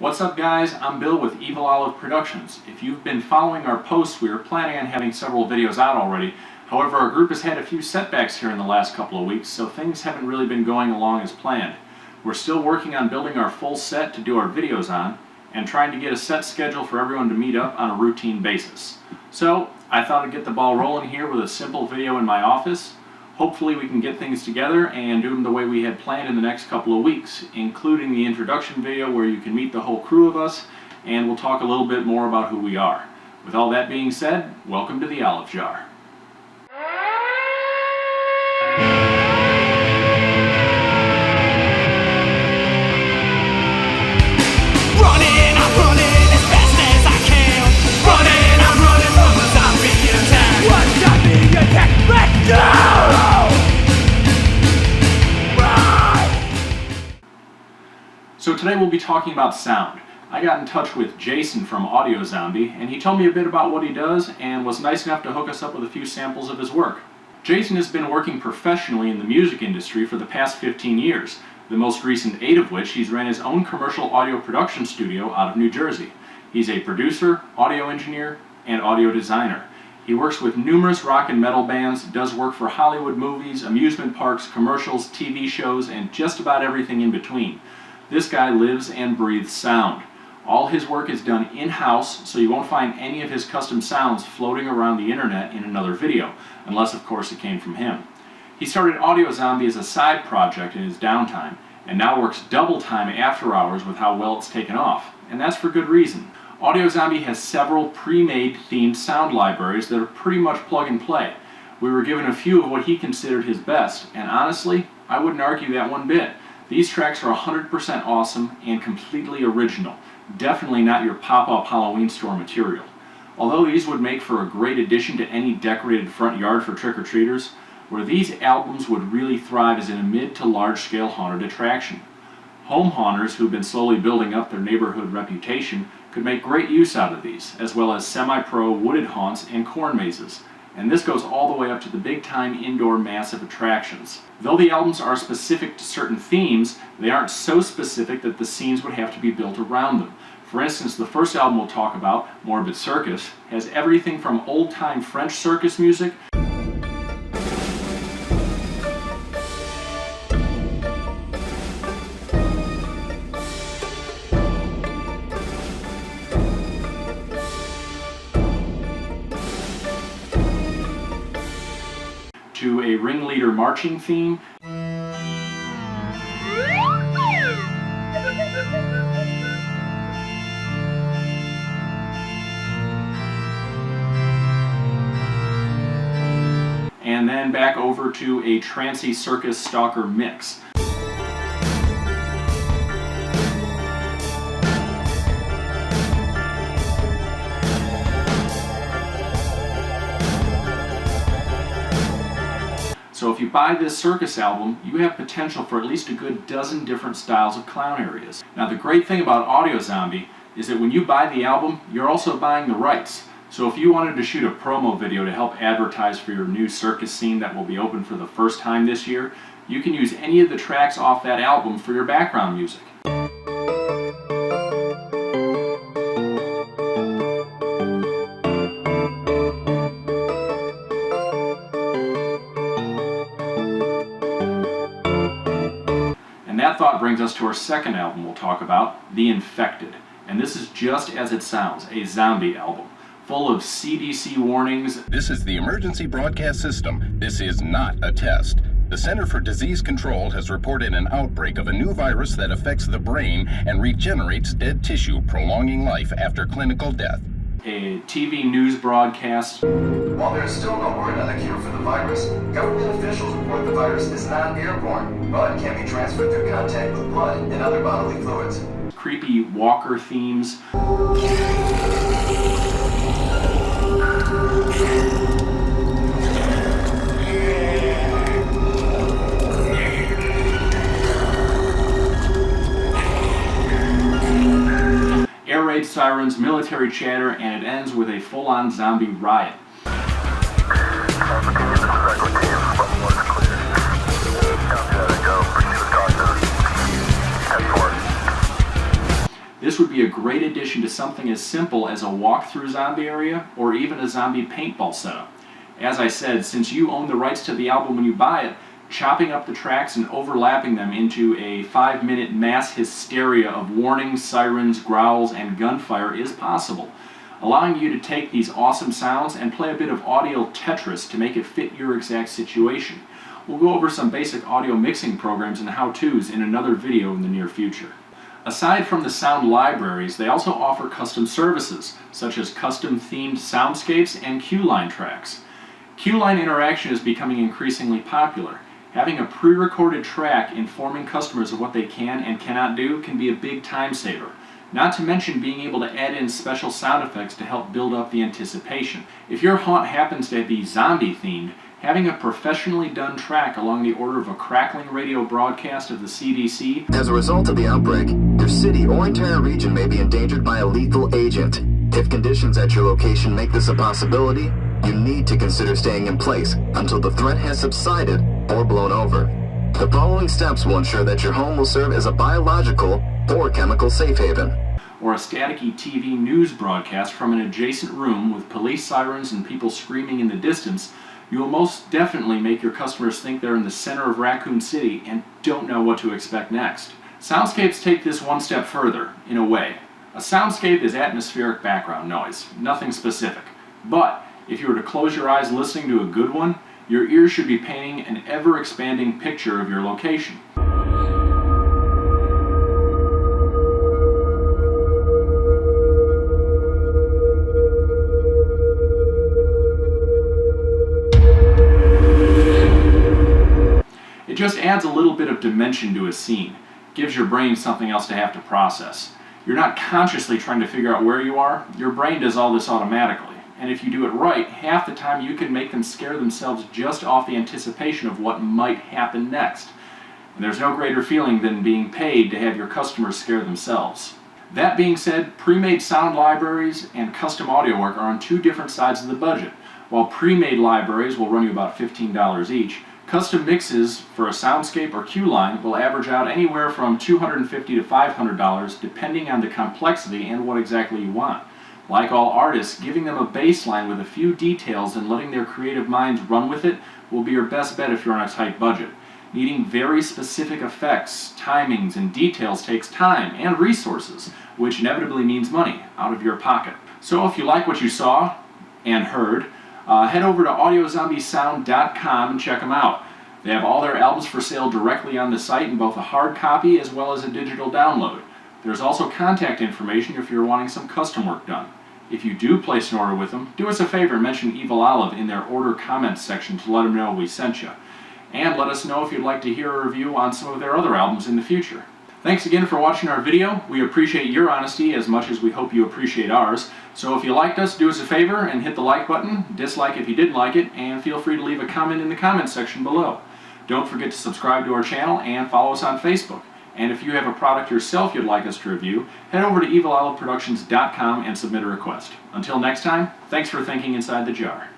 What's up guys, I'm Bill with Evil Olive Productions. If you've been following our posts, we were planning on having several videos out already. However, our group has had a few setbacks here in the last couple of weeks, so things haven't really been going along as planned. We're still working on building our full set to do our videos on, and trying to get a set schedule for everyone to meet up on a routine basis. So, I thought I'd get the ball rolling here with a simple video in my office. Hopefully we can get things together and do them the way we had planned in the next couple of weeks, including the introduction video where you can meet the whole crew of us, and we'll talk a little bit more about who we are. With all that being said, welcome to the Olive Jar. So today we'll be talking about sound. I got in touch with Jason from Audio Zombie, and he told me a bit about what he does and was nice enough to hook us up with a few samples of his work. Jason has been working professionally in the music industry for the past 15 years, the most recent 8 of which he's ran his own commercial audio production studio out of New Jersey. He's a producer, audio engineer, and audio designer. He works with numerous rock and metal bands, does work for Hollywood movies, amusement parks, commercials, TV shows, and just about everything in between. This guy lives and breathes sound. All his work is done in-house, so you won't find any of his custom sounds floating around the internet in another video, unless of course it came from him. He started Audio Zombie as a side project in his downtime, and now works double time after hours with how well it's taken off, and that's for good reason. Audio Zombie has several pre-made themed sound libraries that are pretty much plug and play. We were given a few of what he considered his best, and honestly, I wouldn't argue that one bit. These tracks are 100% awesome and completely original. Definitely not your pop-up Halloween store material. Although these would make for a great addition to any decorated front yard for trick-or-treaters, where these albums would really thrive is in a mid to large-scale haunted attraction. Home haunters who've been slowly building up their neighborhood reputation could make great use out of these, as well as semi-pro wooded haunts and corn mazes. And this goes all the way up to the big-time indoor massive attractions. Though the albums are specific to certain themes, they aren't so specific that the scenes would have to be built around them. For instance, the first album we'll talk about, Morbid Circus, has everything from old-time French circus music to a ringleader marching theme, and then back over to a trancy circus stalker mix. So if you buy this circus album, you have potential for at least a good dozen different styles of clown areas. Now the great thing about Audio Zombie is that when you buy the album, you're also buying the rights. So if you wanted to shoot a promo video to help advertise for your new circus scene that will be open for the first time this year, you can use any of the tracks off that album for your background music. That thought brings us to our second album we'll talk about, The Infected. And this is just as it sounds, a zombie album, full of CDC warnings. This is the emergency broadcast system. This is not a test. The Center for Disease Control has reported an outbreak of a new virus that affects the brain and regenerates dead tissue, prolonging life after clinical death. A TV news broadcast. While there is still no word on a cure for the virus, government officials report the virus is not airborne, but can be transferred through contact with blood and other bodily fluids. Creepy walker themes. Air raid sirens, military chatter, and it ends with a full-on zombie riot. This would be a great addition to something as simple as a walk-through zombie area or even a zombie paintball setup. As I said, since you own the rights to the album when you buy it, chopping up the tracks and overlapping them into a 5-minute mass hysteria of warnings, sirens, growls, and gunfire is possible, allowing you to take these awesome sounds and play a bit of audio Tetris to make it fit your exact situation. We'll go over some basic audio mixing programs and how-tos in another video in the near future. Aside from the sound libraries, they also offer custom services, such as custom-themed soundscapes and Q-line tracks. Q-line interaction is becoming increasingly popular. Having a pre-recorded track informing customers of what they can and cannot do can be a big time saver. Not to mention being able to add in special sound effects to help build up the anticipation. If your haunt happens to be zombie themed, having a professionally done track along the order of a crackling radio broadcast of the CDC. As a result of the outbreak, your city or entire region may be endangered by a lethal agent. If conditions at your location make this a possibility, you need to consider staying in place until the threat has subsided or blown over. The following steps will ensure that your home will serve as a biological or chemical safe haven. Or a staticky TV news broadcast from an adjacent room with police sirens and people screaming in the distance, you will most definitely make your customers think they're in the center of Raccoon City and don't know what to expect next. Soundscapes take this one step further, in a way. A soundscape is atmospheric background noise, nothing specific. But if you were to close your eyes listening to a good one, your ears should be painting an ever-expanding picture of your location. It just adds a little bit of dimension to a scene, gives your brain something else to have to process. You're not consciously trying to figure out where you are, your brain does all this automatically. And if you do it right, half the time you can make them scare themselves just off the anticipation of what might happen next. And there's no greater feeling than being paid to have your customers scare themselves. That being said, pre-made sound libraries and custom audio work are on two different sides of the budget. While pre-made libraries will run you about $15 each, custom mixes for a soundscape or Q-line will average out anywhere from $250 to $500 depending on the complexity and what exactly you want. Like all artists, giving them a baseline with a few details and letting their creative minds run with it will be your best bet if you're on a tight budget. Needing very specific effects, timings, and details takes time and resources, which inevitably means money out of your pocket. So if you like what you saw and heard, head over to audiozombiessound.com and check them out. They have all their albums for sale directly on the site in both a hard copy as well as a digital download. There's also contact information if you're wanting some custom work done. If you do place an order with them, do us a favor and mention Evil Olive in their order comments section to let them know we sent you. And let us know if you'd like to hear a review on some of their other albums in the future. Thanks again for watching our video. We appreciate your honesty as much as we hope you appreciate ours. So if you liked us, do us a favor and hit the like button, dislike if you didn't like it, and feel free to leave a comment in the comments section below. Don't forget to subscribe to our channel and follow us on Facebook. And if you have a product yourself you'd like us to review, head over to eviloliveproductions.com and submit a request. Until next time, thanks for thinking inside the jar.